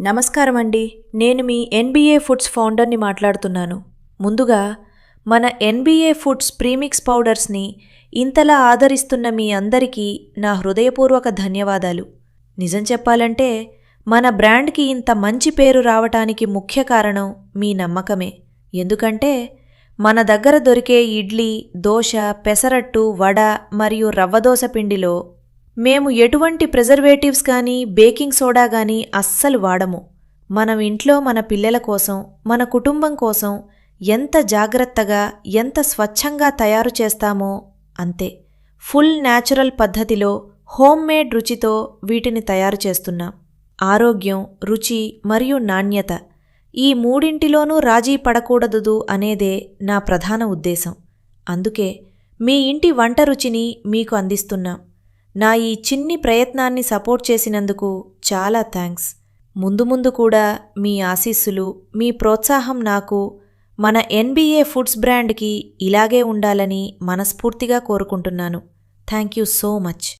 నమస్కారం అండి. నేను మీ ఎన్బీఏ ఫుడ్స్ ఫౌండర్ని మాట్లాడుతున్నాను. ముందుగా మన ఎన్బీఏ ఫుడ్స్ ప్రీమిక్స్ పౌడర్స్ని ఇంతలా ఆదరిస్తున్న మీ అందరికీ నా హృదయపూర్వక ధన్యవాదాలు. నిజం చెప్పాలంటే మన బ్రాండ్కి ఇంత మంచి పేరు రావటానికి ముఖ్య కారణం మీ నమ్మకమే. ఎందుకంటే మన దగ్గర దొరికే ఇడ్లీ, దోశ, పెసరట్టు, వడ మరియు రవ్వదోస పిండిలో మేము ఎటువంటి ప్రిజర్వేటివ్స్ కానీ బేకింగ్ సోడా కానీ అస్సలు వాడము. మనం ఇంట్లో మన పిల్లల కోసం, మన కుటుంబం కోసం ఎంత జాగ్రత్తగా, ఎంత స్వచ్ఛంగా తయారు చేస్తామో అంతే. ఫుల్ న్యాచురల్ పద్ధతిలో హోమ్మేడ్ రుచితో వీటిని తయారు చేస్తున్నాం. ఆరోగ్యం, రుచి మరియు నాణ్యత ఈ మూడింటిలోనూ రాజీ పడకూడదు అనేదే నా ప్రధాన ఉద్దేశం. అందుకే మీ ఇంటి వంట రుచిని మీకు అందిస్తున్నాం. నా ఈ చిన్ని ప్రయత్నాన్ని సపోర్ట్ చేసినందుకు చాలా థ్యాంక్స్. ముందు ముందు కూడా మీ ఆశీస్సులు, మీ ప్రోత్సాహం నాకు, మన ఎన్బీఏ ఫుడ్స్ బ్రాండ్కి ఇలాగే ఉండాలని మనస్ఫూర్తిగా కోరుకుంటున్నాను. Thank you so much.